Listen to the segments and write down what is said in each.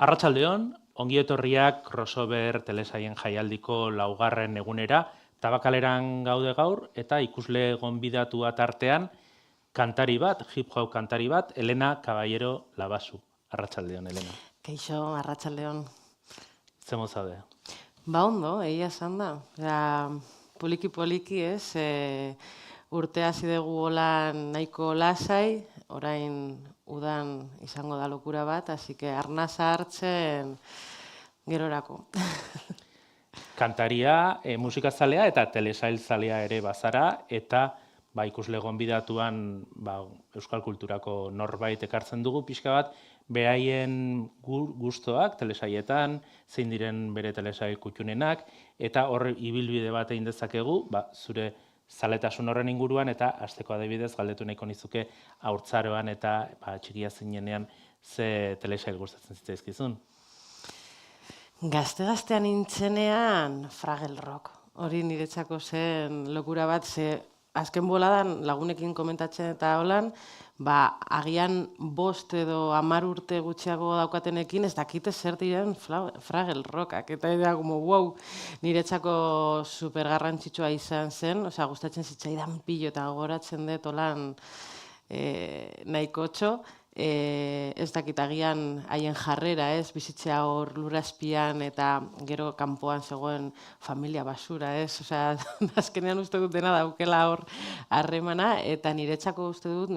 Arratsaldeon, ongi etorriak crossover telesaien jaialdiko laugarren egunera, Tabakaleran gaude gaur eta ikusle gonbidatua tartean kantari bat, hip hop kantari bat, Elena Caballero Labasu. Arratsaldeon, Elena. Keixo, arratsaldeon. Zemo zaude? Ba ondo, egia esan da. Poliki ez, urte hasi dugu holan nahiko lasai, orain udan izango da lokura bat, así que arnasa hartzen gerorako. Kantaria, musikazalea eta telesailzalea ere bazara, eta ikusle gonbidatuan euskal kulturako norbait ekartzen dugu pixka bat, beraien gustoak telesaietan, zein diren bere telesail kutxunenak, eta hor ibilbide bat egin dezakegu, zure zaletasun horren inguruan, eta hasteko adibidez galdetu nahiko nizuke haurtzaroan eta txikia zinenean ze telesail gustatzen zitzaizkizun. Gazte-gaztean nintzenean Fraggle Rock. Hori niretzako zen lokura bat, ze azken boladan lagunekin komentatzen eta holan, agian 5 edo 10 urte gutxiago daukatenekin ez dakite zer diren Fraggle Rockak. Eta da, wow, niretzako super garrantzitsua izan zen, gustatzen zitzaidan pilo eta gogoratzen dut holan nahiko txo. Ez dakit agian haien jarrera, bizitzea hor lurazpian eta gero kanpoan zegoen familia basura, azkenean uste dut dena daukela hor harremana, eta niretzako uste dut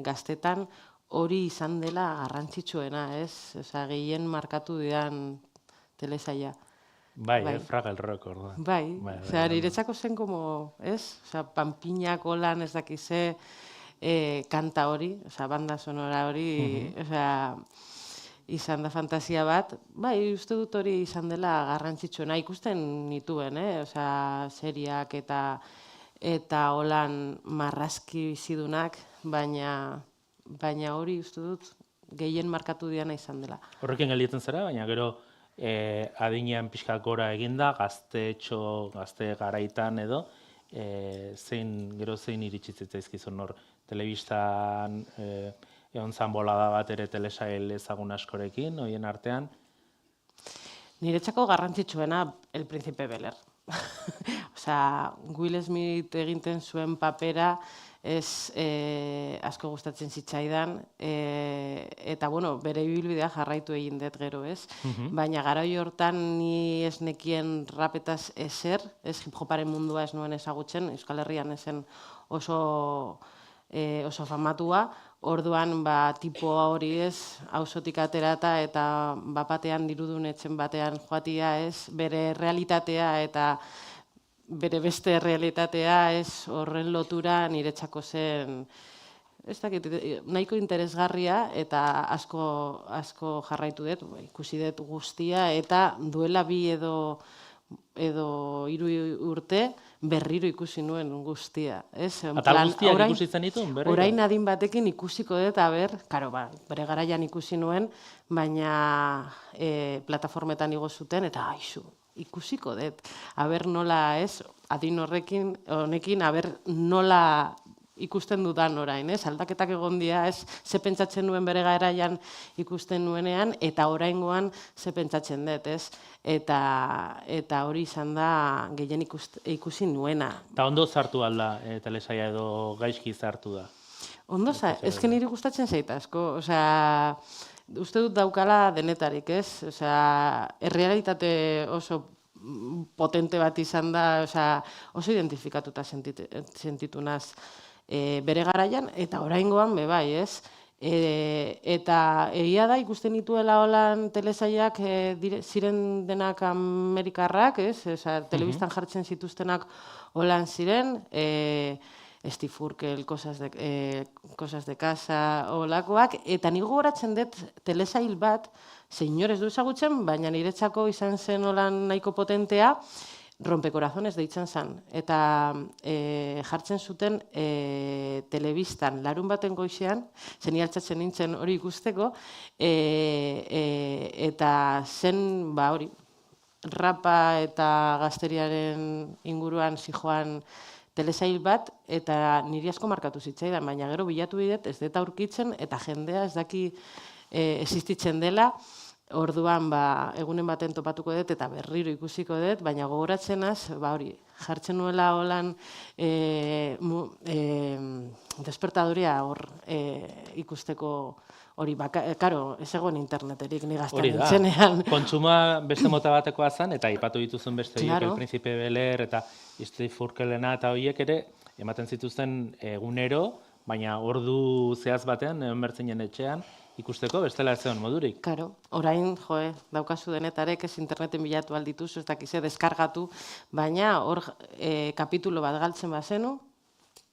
gaztetan hori izan dela garrantzitsuena, gehien markatu didan telesaila. Fraggle Rock orduan. Niretzako zen panpinak holan ez dakize, kanta hori, banda sonora hori, izan da fantasia bat, uste dut hori izan dela garrantzitsuena, ikusten nituen, seriak eta holan marrazki bizidunak, baina hori uste dut gehien markatu diana izan dela. Horrekin gelditzen zara, baina gero adinean pixka gora eginda, gazte garaitan edo, zein iritsi zitzaizkizun hor, telebistan egon zan bolada bat ere telesail ezagun askorekin, hoien artean? Niretzako garrantzitsuena El Príncipe Bel-Air. Will Smith eginten zuen papera asko gustatzen zitzaidan, eta bere ibilbidea jarraitu egin dut gero, baina garai hortan ni ez nekien rapetaz ezer, hip-hoparen mundua ez nuen ezagutzen, Euskal Herrian ezen oso famatua, orduan tipo hori auzotik aterata eta batean dirudunetzen batean joatia bere realitatea eta bere beste realitatea horren lotura niretzako zen nahiko interesgarria eta asko jarraitu dut, ikusi dut guztia eta duela 2 edo 3 urte berriro ikusi nuen guztia. Atal guztiak ikusi zen ditun, berriro? Orain adin batekin ikusiko dut, bere garaian ikusi nuen, baina plataformetan igo zuten, eta ikusiko dut. Nola, adin honekin, nola ikusten dudan orain, aldaketak egon dira, ze pentsatzen nuen bere garaian ikusten nuenean, eta oraingoan ze pentsatzen dut, eta hori izan da gehien ikusi nuena. Eta ondo zartu alda telesaia edo gaizki zartu da? Ondo, niri gustatzen zait asko, uste dut daukala denetarik, errealitate oso potente bat izan da, oso identifikatuta sentitu naz bere garaian, eta oraingoan bebai, eta egia da ikusten dituela holan telesailak ziren denak amerikarrak, telebistan jartzen zituztenak holan ziren, Steve Urkel, Cosas de Casa, holakoak, eta nik gogoratzen dut telesail bat, señores du ezagutzen, baina niretzako izan zen holan nahiko potentea, Rompecorazones deitzen zen, eta jartzen zuten telebistan larun baten goizean, zeni altzatzen nintzen hori ikusteko, eta zen, hori, rapa eta gazteriaren inguruan zijoan telesail bat, eta niri asko markatu zitzaidan, baina gero bilatu bidet ez dut aurkitzen, eta jendea ez daki existitzen dela, Orduan, egunen baten topatuko dut eta berriro ikusiko dut, baina gogoratzen az, hori, jartzen nuela holan despertadoria hor ikusteko hori, karo, ez egon interneterik ni gazten nintzenean. Kontsumoa beste mota batekoa zen, eta aipatu dituzun beste horiek, Claro. El Príncipe Bel-Air eta Steve Furkelena eta horiek ere, ematen zituzten egunero, baina ordu zehaz batean, egon bertzinen etxean, ikusteko bestela ez zegoen modurik. Karo, orain, daukazu denetarek ez interneten bilatu aldituzu, ez dakize deskargatu, baina hor kapitulo bat galtzen bazenu,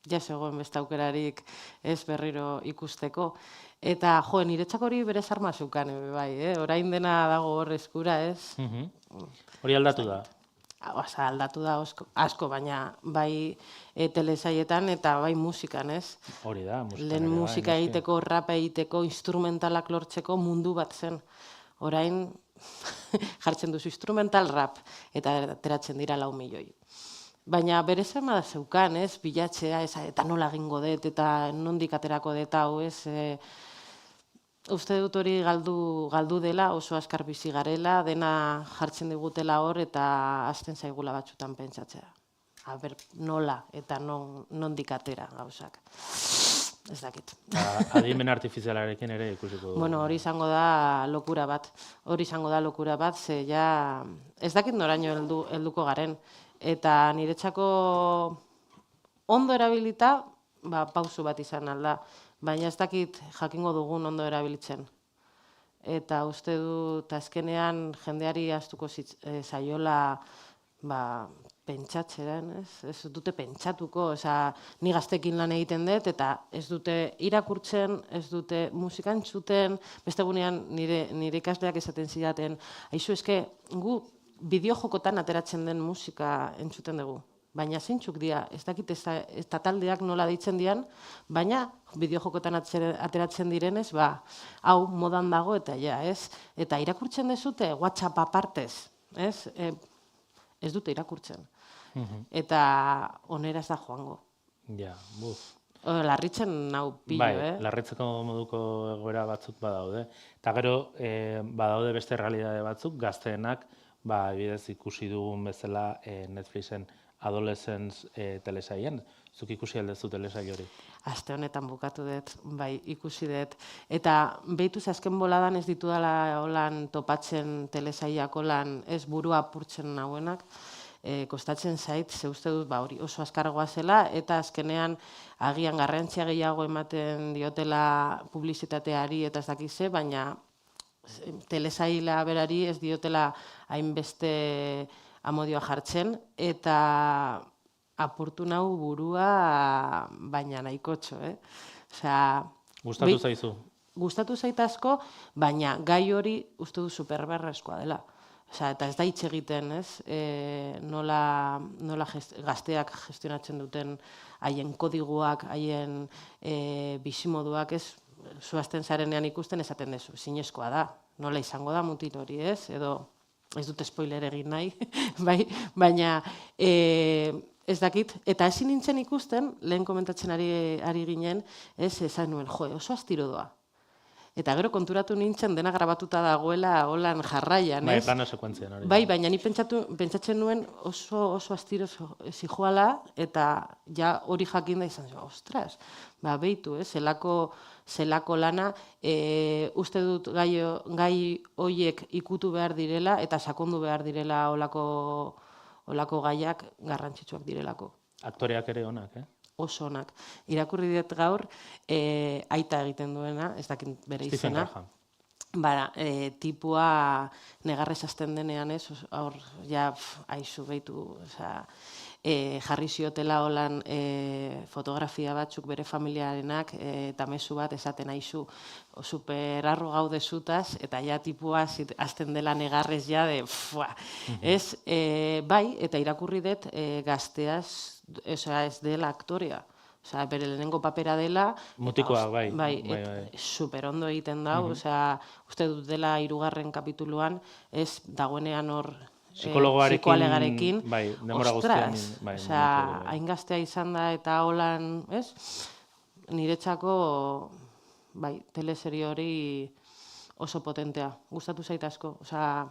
ja zegoen beste aukerarik ez berriro ikusteko. Eta, niretzako hori berez arma zeukan, bai, orain dena dago hor eskura, ez? Hori aldatu da. Osa, aldatu da asko, baina bai telesaietan eta bai musikan, ez? Hori da, musikan Lehen ere bai, musika noski. egiteko, rap egiteko, instrumentalak lortzeko mundu bat zen. Orain jartzen duzu instrumental rap eta ateratzen dira 4 milioi. Baina bere zema da zeukan, ez? Bilatzea, eta nola egingo dut, eta nondik aterako dut hau, ez? Uste dut hori galdu dela, oso askar bizi garela, dena jartzen digutela hor eta hasten zaigula batzutan pentsatzea. Aber, nola eta nondik atera gauzak. Ez dakit. Adimen artifizialarekin ere ikusiko du. Bueno, hori izango da lokura bat. Ze ja ez dakit noraino helduko garen. Eta niretzako ondo erabilita, pausu bat izan alda. Baina ez dakit jakingo dugun ondo erabiltzen. Eta uste dut azkenean jendeari ahaztuko zaiola pentsatzeren, ez dute pentsatuko, ni gaztekin lan egiten dut, eta ez dute irakurtzen, ez dute musika entzuten, beste gunean nire ikasleak esaten zidaten, aizu eske gu bideojokotan ateratzen den musika entzuten dugu. Baina zeintzuk dira, ez dakit eta taldeak nola deitzen dian, baina bideojokotan ateratzen direnez, hau modan dago eta ja, ez? Eta irakurtzen dezute WhatsApp apartez, ez? Ez dute irakurtzen. Eta onera ez da joango. Ja, buf. Larritzen nau pillo, Bai, larritzeko moduko egoera batzuk badaude. Eta gero, badaude beste realidade batzuk, gazteenak, bidez ikusi dugun bezala Netflixen Adolescence telesaien. Zuk ikusi aldezu telesai hori? Aste honetan bukatu dut, bai, ikusi dut. Eta behituz azken boladan ez ditudala holan topatzen telesaiak holan ez burua apurtzen nahuenak. Kostatzen zait, ze uste dut hori oso azkargoa zela, eta azkenean agian garrantzia gehiago ematen diotela publizitateari eta ez dakize, baina telesaila berari ez diotela hainbeste amodioa jartzen, eta apurtu nahu burua baina nahikotxo, Gustatu zaizu? Gustatu zait asko, baina gai hori uste du superberrezkoa dela. Eta ez da hitz egiten, ez? Nola gazteak gestionatzen duten haien kodiguak, haien bizimoduak, ez? Zuazten zarenean ikusten esaten dezu, zinezkoa da. Nola izango da mutil hori, ez? Edo ez dut spoiler egin nahi, baina ez dakit, eta ezin nintzen ikusten, lehen komentatzen ari ginen, esan nuen, oso astiro doa. Eta gero konturatu nintzen dena grabatuta dagoela holan jarraian, ez? Bai, plano sekuentzian hori. Bai, baina ni pentsatzen nuen oso astiro zijoala, eta ja hori jakin da izan, ostras, behitu, zelako lana, uste dut gai horiek ikutu behar direla, eta sakondu behar direla olako gaiak garrantzitsuak direlako. Aktoreak ere onak, Oso onak. Irakurri dut gaur, aita egiten duena, ez dakit bere izena. Stephen Graham. Tipua negarrez hasten denean, ez? Hor, ja, aizu behitu, jarri ziotela holan fotografia batzuk bere familiarenak, eta mezu bat esaten aizu superarro gaude zutaz, eta ja tipua hasten dela negarrez ja de, ez? Bai, eta irakurri dut gazteaz, ez dela aktorea. Bere lehenengo papera dela. Mutikoa, bai. Bai, super ondo egiten dau, uste dut dela 3. kapituluan, ez dagoenean hor psikoalegarekin, ostras, hain gaztea izan da eta holan, ez? Niretzako, bai, teleserie hori oso potentea. Gustatu zait asko. Osea,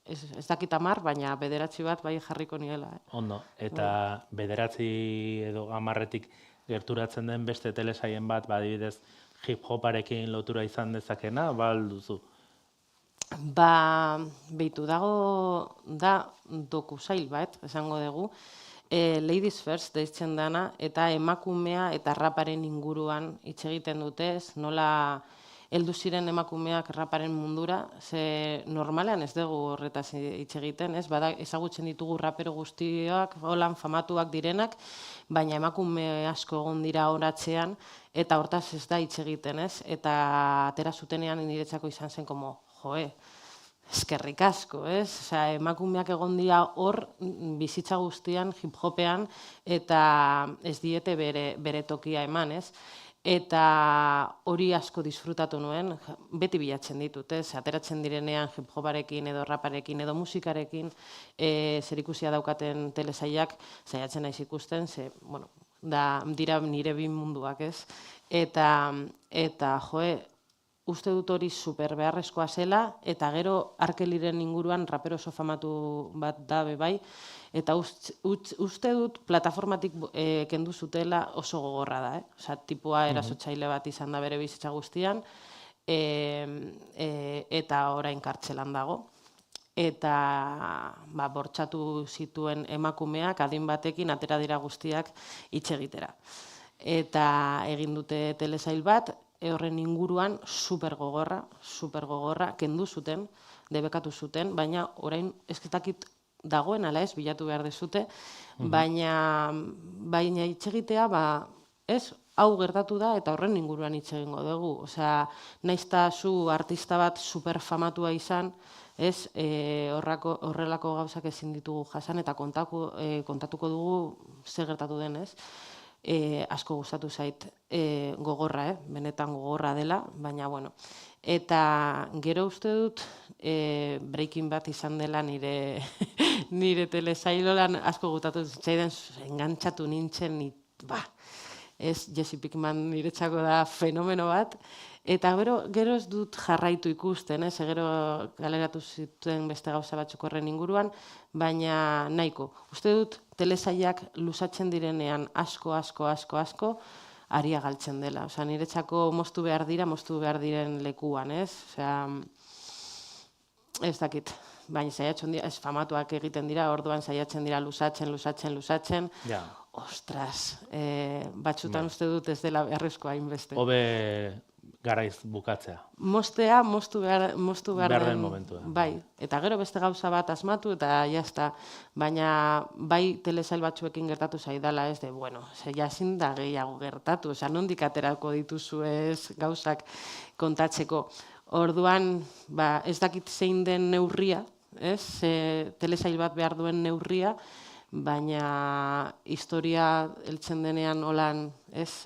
ez dakit 10, baina 9 bat bai jarriko niela. Ondo, eta 9 edo 10etik gerturatzen den beste telesaien bat, adibidez, hip-hoparekin lotura izan dezakena, duzu? Beitu da dokusail bat, esango dugu, Ladies First deitzen dana, eta emakumea eta raparen inguruan hitz egiten dute, nola heldu ziren emakumeak raparen mundura, ze normalean ez dugu horretaz hitz egiten, bada ezagutzen ditugu rapero guztiak, holan famatuak direnak, baina emakume asko egon dira horatzean, eta hortaz ez da hitz egiten, eta atera zutenean niretzako izan zen como, eskerrik asko, Osea, emakumeak egon dira hor bizitza guztian, hip-hopean, eta ez diete bere tokia eman, Eta hori asko disfrutatu nuen, beti bilatzen ditut, ateratzen direnean hip-hoparekin edo raparekin edo musikarekin zerikusia daukaten telesailak saiatzen naiz ikusten, dira nire bi munduak, Eta uste dut hori super beharrezkoa zela, eta gero Arkeliren inguruan rapero oso famatu bat da bai, eta uste dut plataformatik kendu zutela oso gogorra da, Osea, tipua erasotzaile bat izan da bere bizitza guztian, eta orain kartzelan dago. Eta bortxatu zituen emakumeak adin batekin atera dira guztiak hitz egitera. Eta egin dute telesail bat, horren inguruan super gogorra, kendu zuten, debekatu zuten, baina orain ezketakit dagoen ala ez, bilatu behar dezute, baina hitz egitea, hau gertatu da eta horren inguruan hitz egingo dugu. Osea, naizta zu artista bat super famatua izan, horrelako gauzak ezin ditugu jasan eta kontatuko dugu zer gertatu den, asko gustatu zait gogorra, benetan gogorra dela, baina bueno. Eta gero uste dut Breaking Bad izan dela nire telesailolan asko gustatu zitzaidan, engantzatu nintzen, Jesse Pinkman niretzako da fenomeno bat, eta gero ez dut jarraitu ikusten, gero galeratu zituen beste gauza batzuk horren inguruan, baina nahiko. Uste dut telesailak luzatzen direnean asko, aria galtzen dela. Osea, niretzako moztu behar diren lekuan, Osea, ez dakit, baina saiatzen dira, famatuak egiten dira, orduan saiatzen dira luzatzen, ostras, batzutan uste dut ez dela beharrezkoa hainbeste. Hobe garaiz bukatzea. Moztu behar den momentua. Bai, eta gero beste gauza bat asmatu eta jazta, baina bai telesail batzuekin gertatu zaidala ezin da gehiago gertatu, nondik aterako dituzu gauzak kontatzeko. Orduan, ez dakit zein den neurria, telesail bat behar duen neurria, baina historia heltzen denean holan,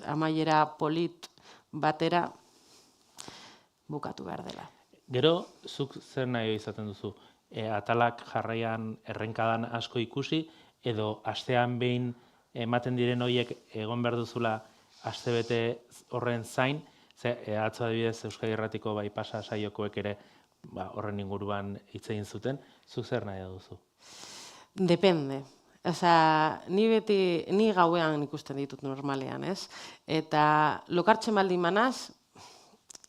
amaiera polit batera bukatu behar dela. Gero, zuk zer nahi izaten duzu? Atalak jarraian errenkadan asko ikusi, edo astean behin ematen diren horiek egon behar duzula astebete horren zain, atzo adibidez Euskadi Irratiko bai pasa saiokoek ere horren inguruan hitz egin zuten, zuk zer nahi duzu? Depende. Osea, ni gauean ikusten ditut normalean, Eta lokartzen baldin manaz,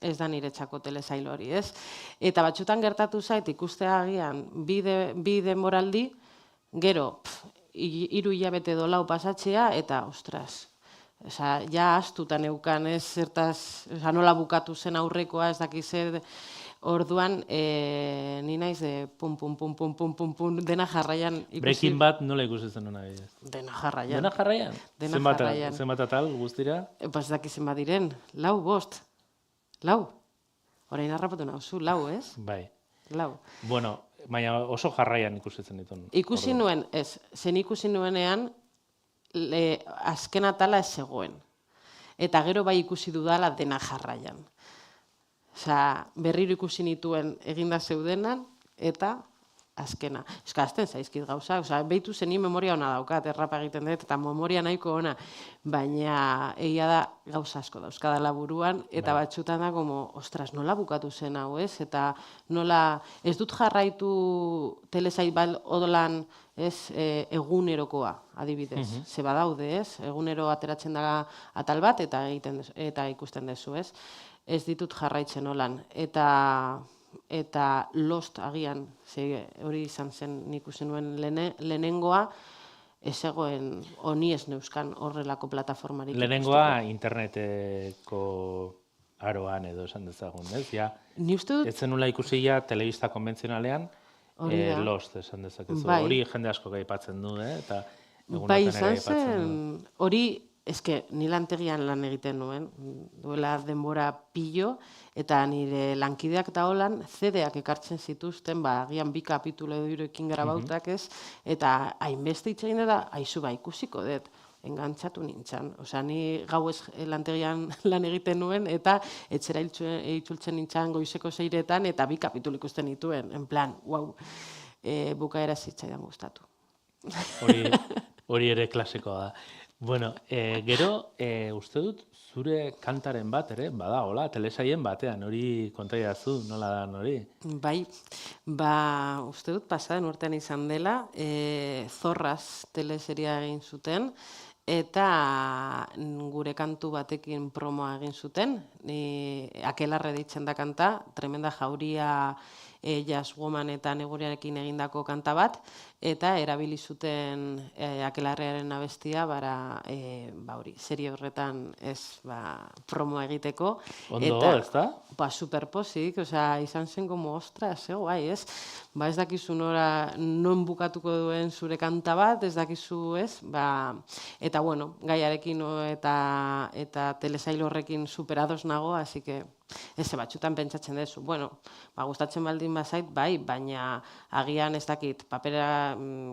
ez da niretzako telesail hori, Eta batzutan gertatu zait ikustea agian bi denboraldi, gero 3 hilabete edo 4 pasatzea, eta ostras, osea, ja astuta neukan, zertaz, nola bukatu zen aurrekoa, ez dakiz zer. Orduan, ni naiz pum, dena jarraian ikusi. Breaking Bad nola ikusi zen hona bidez? Dena jarraian. Dena jarraian? Dena jarraian. Zenbat atal guztira? Ez dakiz zenbat diren, 4, 5. 4. Orain harrapatu nauzu, 4, ez? Bai. 4. Bueno, baina oso jarraian ikusitzen ditun. Ikusi nuen, zen ikusi nuenean, azken atala ez zegoen. Eta gero bai ikusi dudala dena jarraian. Osea, berriro ikusi nituen eginda zeudenan, eta azkena. Eska, azten zaizkit gauza, behitu zeni memoria ona daukat, errapa egiten dut, eta memoria nahiko ona, baina egia da gauza asko dauzkadala buruan, eta batxutan da, ostras, nola bukatu zen hau, ez? Eta nola, ez dut jarraitu telesail odolan, ez, egunerokoa, adibidez. Ze badaude, ez? Egunero ateratzen da atal bat, eta ikusten dezu, ez? Ez ditut jarraitzen holan. Eta Lost agian, hori izan zen nik uste nuen lehenengoa, ez egoen honi ez neuzkan horrelako plataformarik. Lehenengoa interneteko aroan edo esan dezagun, ez? Ja, ni uste dut... Ez zenula ikusi ja telebista konbentzionalean Lost esan dezakezu. Hori jende asko aipatzen du, eta egunotan ere aipatzen du. Hori, eske, ni lantegian lan egiten nuen, duela denbora pillo, eta nire lankideak da holan, CD-ak ekartzen zituzten, agian 2 kapitulo edo grabautak ez, eta hainbeste hitz egin da, aizu ikusiko dut, engantzatu nintzen. Osea, ni gauez lantegian lan egiten nuen, eta etxera itzultzen nintzen goizeko 6etan, eta 2 kapitulo ikusten nituen, en plan, wow, bukaera zitzaidan gustatu. Hori ere klasikoa da. Bueno, gero, uste dut, zure kantaren bat ere, hola, telesaien batean, hori kontaidazu, nola da hori? Bai, uste dut pasaden urtean izan dela, Zorraz teleseria egin zuten, eta gure kantu batekin promoa egin zuten, Akelarre deitzen da kanta, Tremenda jauria, Jazz Woman eta Neguriarekin egindako kanta bat, eta erabili zuten Akelarrearen abestia, hori, serie horretan promoa egiteko. Ondo, ez da? Superpozik, izan zen ostras, guai, ez? Ez dakizu non bukatuko duen zure kanta bat, ez dakizu, ez? Eta, bueno, gaiarekin eta telesail horrekin superados nago, así que ez batxutan pentsatzen dezu. Bueno, gustatzen baldin bazait, bai, baina agian ez dakit,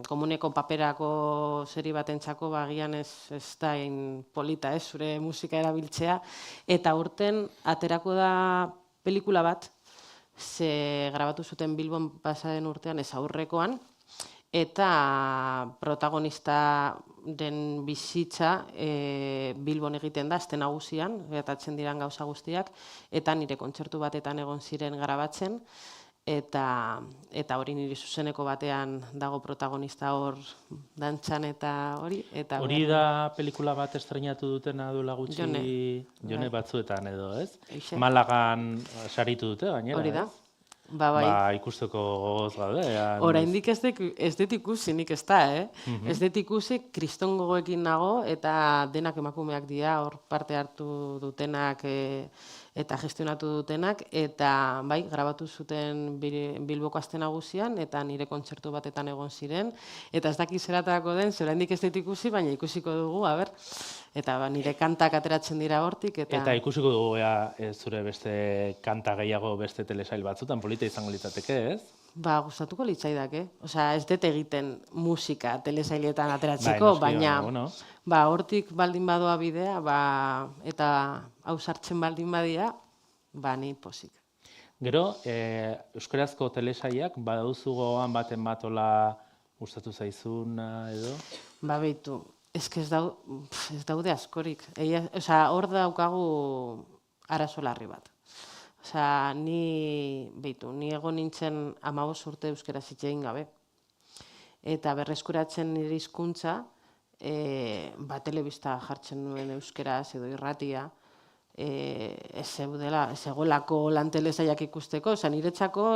komuneko paperako seri batentzako, agian ez da polita, zure musika erabiltzea, eta urten aterako da pelikula bat, ze grabatu zuten Bilbon pasaden urtean ez aurrekoan, eta protagonista den bizitza Bilbon egiten da, azte nagusian, gertatzen diran gauza guztiak, eta nire kontzertu batetan egon ziren grabatzen, eta hori nire zuzeneko batean dago protagonista hor dantzan eta hori. Hori da pelikula bat estrenatu dutena duela gutxi Jone batzuetan edo, ez? Malagan saritu dute, gainera, hori da. Bai. Ikusteko gogoz gaude. Oraindik ez dut ikusi, nik ez da, Ez dut ikusi, kriston gogoekin nago, eta denak emakumeak dira, hor parte hartu dutenak eta gestionatu dutenak, eta bai, grabatu zuten Bilboko aste nagusian, eta nire kontzertu batetan egon ziren, eta ez dakiz zeratarako den, ze oraindik ez dut ikusi, baina ikusiko dugu, eta nire kantak ateratzen dira hortik. Eta ikusiko dugu zure beste kanta gehiago beste telesail batzutan, polita izango litzateke, ez? Gustatuko litzaidake. Ez dut egiten musika telesailetan ateratzeko, baina hortik baldin badoa bidea, eta hau sartzen baldin badia, ni posik. Gero, euskarazko telesailak, badauzu gogoan baten batola gustatu zaizuna edo? Behitu. Ez daude askorik. Hor daukagu arazo larri bat. Ni egon nintzen 15 urte euskaraz hitz egin gabe. Eta berreskuratzen nire hizkuntza, telebista jartzen nuen euskaraz edo irratia, ez zegoelako lan telesaiak ikusteko, niretzako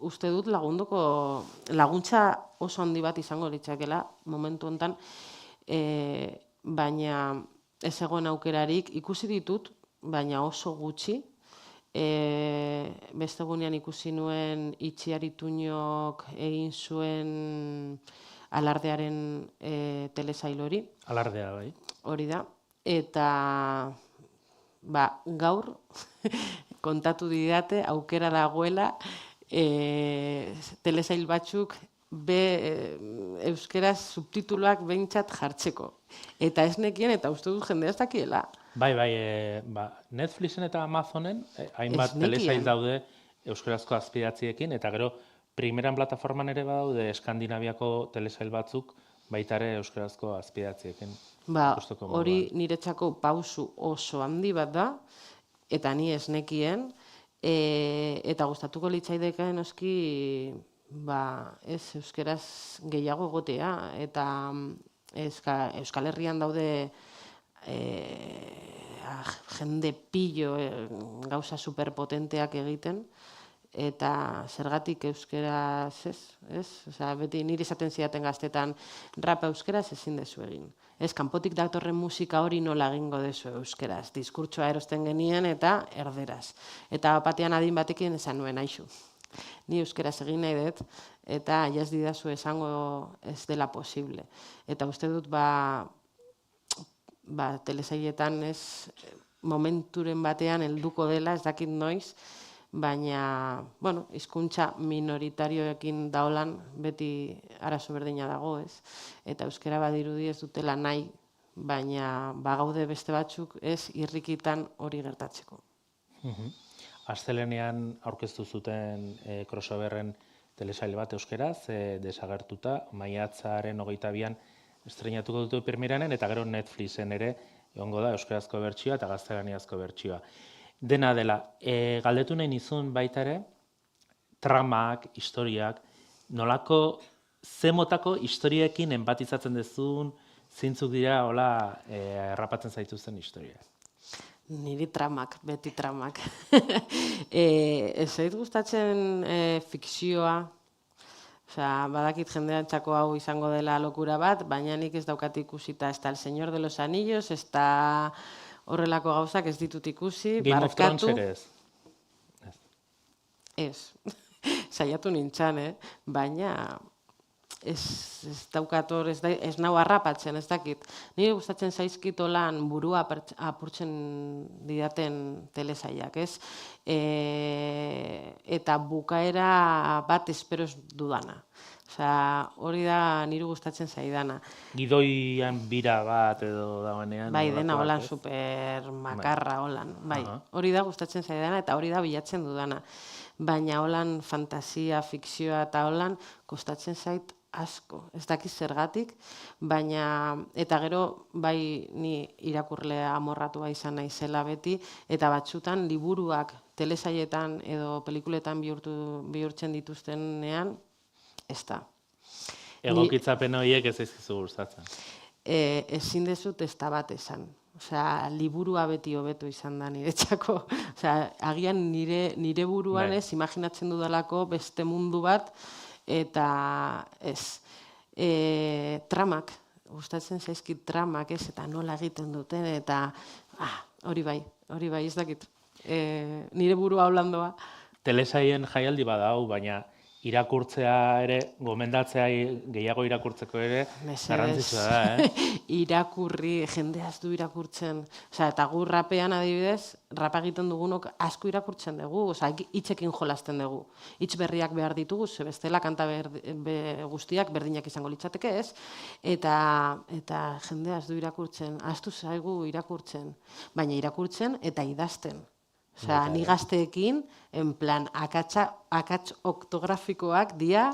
uste dut laguntza oso handi bat izango litzakela momentu honetan, baina ez egon aukerarik ikusi ditut, baina oso gutxi. Beste egunean ikusi nuen Itziar Ituñok egin zuen Alardearen telesail hori. Alardea, bai. Hori da. Eta gaur kontatu didate aukera dagoela telesail batzuk euskeraz subtituloak behintzat jartzeko. Eta ez nekien, eta uste dut jendea ez dakiela. Bai, Netflixen eta Amazonen hainbat telesail daude euskarazko azpidatziekin, eta gero primeran plataforman ere badaude Eskandinaviako telesail batzuk, baita ere euskarazko azpidatziekin. Ba, ikusteko hori moduan. niretzako pausu oso handi bat da, eta ni ez nekien, eta gustatuko litzaideke noski ez euskeraz gehiago egotea, eta Euskal Herrian daude jende pillo gauza superpotenteak egiten, eta zergatik euskeraz ez? Osea, beti niri esaten zidaten gaztetan rap euskeraz ezin dezu egin. Ez, kanpotik datorren musika hori nola egingo dezu euskeraz. Diskurtsoa erosten genien eta erderaz. Eta batean adin batekin esan nuen aixu. Ni euskeraz egin nahi dut, eta jaz didazu esango ez dela posible. Eta uste dut, telesailetan ez momenturen batean helduko dela, ez dakit noiz, baina, hizkuntza minoritarioekin daolan beti arazo berdina dago, ez? Eta euskera badirudi ez dutela nahi, baina bagaude beste batzuk ez irrikitan hori gertatzeko. Astelehenean aurkeztu zuten crossoverren telesail bat euskeraz, desagertuta, maiatzaren 22an estreinatuko dute primeranen, eta gero Netflixen ere egongo da euskarazko bertsioa eta gaztelaniazko bertsioa. Dena dela, galdetu nahi nizun baita ere, tramak, historiak, nolako, ze motako historiekin enbatizatzen dezun, zeintzuk dira hola errapatzen zaituzten historiak? Niri tramak, beti tramak. Ez zait gustatzen fikzioa, badakit jendeantzako hau izango dela lokura bat, baina nik ez daukat ikusita, ez da El Señor de los Anillos, ez da horrelako gauzak ez ditut ikusi, Game of Thrones ere ez? Ez. Saiatu nintzan, baina ez daukat hor, ez nau harrapatzen, ez dakit. Nire gustatzen zaizkit olan burua apurtzen didaten telesailak, ez? Eta bukaera bat esperoz dudana. Hori da nire gustatzen zaidana. Gidoian bira bat edo dagoenean? Bai, dena holan super makarra holan. Bai, hori da gustatzen zaidana eta hori da bilatzen dudana. Baina holan fantasia, fikzioa eta holan kostatzen zait asko. Ez dakiz zergatik, baina eta gero bai ni irakurlea amorratua izan naizela beti, eta batzutan liburuak telesailetan edo pelikuletan bihurtzen dituztenean, ez da. Egokitzapen horiek ez zaizkizu gustatzen? Ezin dezut ez da bat esan. Liburua beti hobeto izan da niretzako. Agian nire buruan ez, imaginatzen dudalako beste mundu bat, eta ez. Tramak, gustatzen zaizkit tramak ez, eta nola egiten duten, eta hori bai, ez dakit. Nire burua holandoa. Telesaien jaialdi badau, baina irakurtzea ere, gomendatzea gehiago irakurtzeko ere, garrantzitsua da, Irakurri, jendeaz du irakurtzen. Eta gu rapean adibidez, rapa egiten dugunok asko irakurtzen dugu, hitzekin jolasten dugu. Hitz berriak behar ditugu, ze bestela kanta guztiak berdinak izango litzateke ez, eta jendeaz du irakurtzen, ahaztu zaigu irakurtzen, baina irakurtzen eta idazten. Ni gazteekin, en plan, akats oktografikoak dia,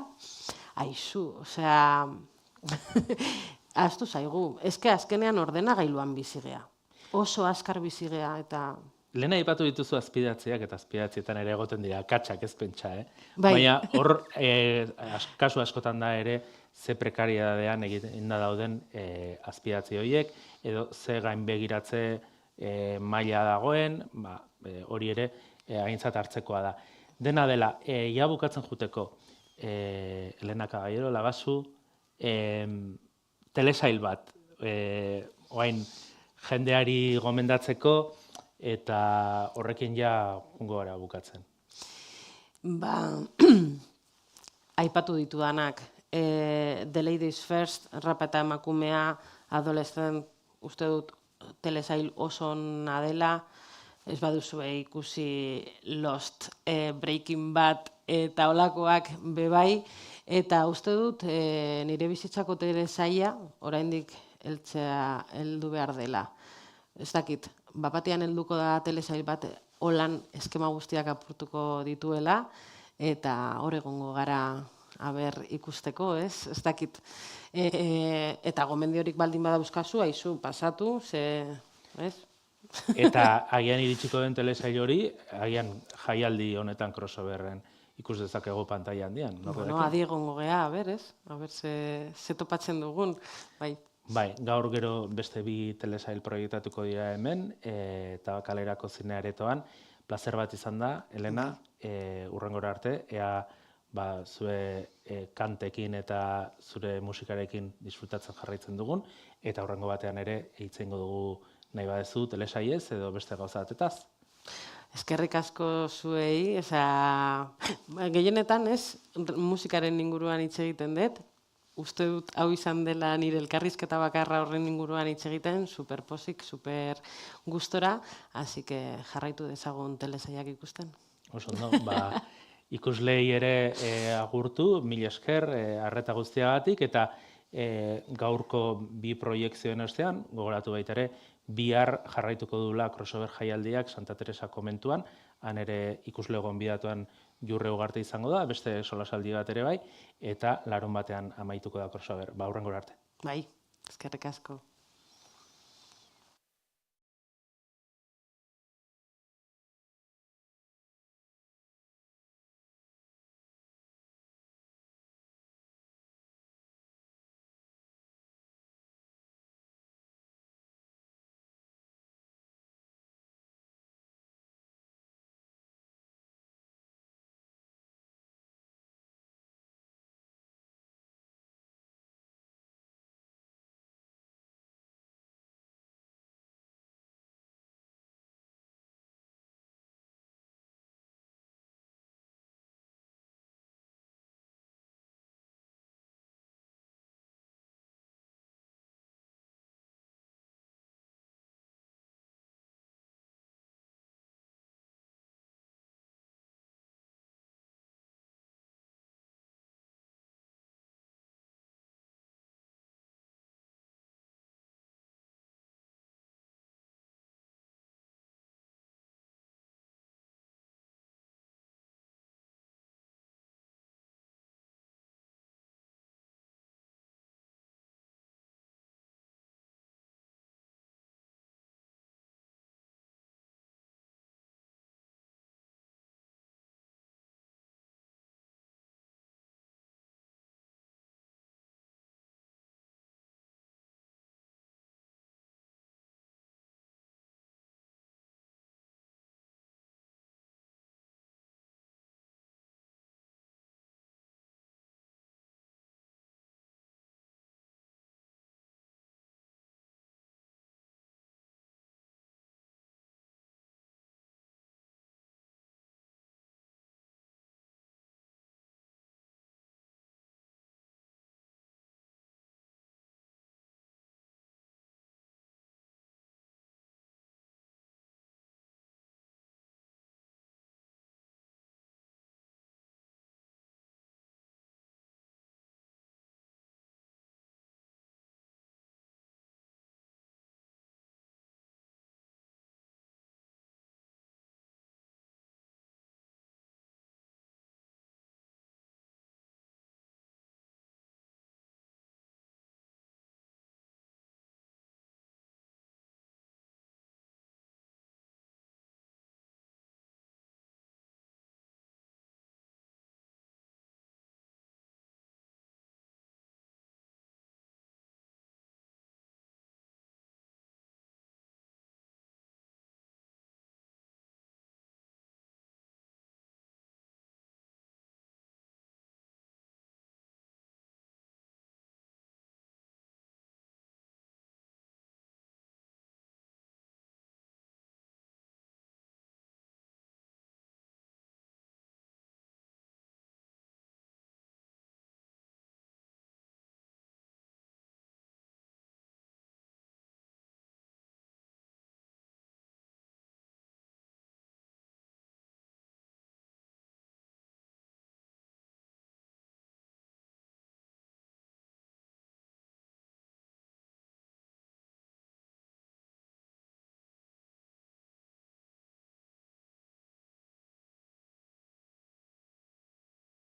aizu, ahaztu zaigu. Ezke azkenean ordenagailuan bizigea. Oso azkar bizigea eta... Lehen aipatu dituzu azpidatziak eta azpidatzietan ere egoten dira, akatsak ez pentsa, Baina hor, kasu askotan da ere, ze prekariadean egiten da dauden azpidatzi horiek, edo ze gainbegiratze maila dagoen, hori ere aintzat hartzekoa da. Dena dela, ja bukatzen juteko, Elena Caballero, Lagazu, telesail bat, oain jendeari gomendatzeko, eta horrekin ja jungo gara bukatzen. Aipatu ditudanak, The Ladies First, rapa eta emakumea, adolescent, uste dut telesail oso ona dela, ez baduzue ikusi Lost, Breaking Bad eta holakoak bebai, eta uste dut nire bizitzako telesaila oraindik heldu behar dela. Ez dakit, bapatean helduko da telesail bat holan eskema guztiak apurtuko dituela, eta hor egongo gara aber ikusteko, ez? Ez dakit. Eta gomendiorik baldin badauzkazu, aizu, pasatu, ez? Eta agian iritsiko den telesail hori, agian jaialdi honetan crossoverren ikus dezakegu pantaila handian. Bueno, adi egongo gea, ez? Ze topatzen dugun, bai. Bai, gaur gero beste bi telesail proiektatuko dira hemen, eta kalerako zine aretoan, plazer bat izan da, Elena, hurrengora arte, ea zure kantekin eta zure musikarekin disfrutatzen jarraitzen dugun, eta hurrengo batean ere eitzeingo dugu nahi badezu telesaiez edo beste gauza batetaz. Eskerrik asko zuei, gehienetan ez, musikaren inguruan hitz egiten dut, uste dut hau izan dela nire elkarrizketa bakarra horren inguruan hitz egiten, superposik, super gustora, así que jarraitu dezagun telesaiak ikusten. Oso ondo, ikuslei ere agurtu, mil esker, arreta guztiagatik, eta gaurko bi proiekzioen ostean, gogoratu baita ere, bihar jarraituko dula crossover jaialdiak Santa Teresa komentuan, han ere ikusle gonbidatuan Jurre Ugarte izango da, beste solasaldi bat ere bai, eta larun batean amaituko da crossover. Hurrengora arte. Bai, eskerrik asko.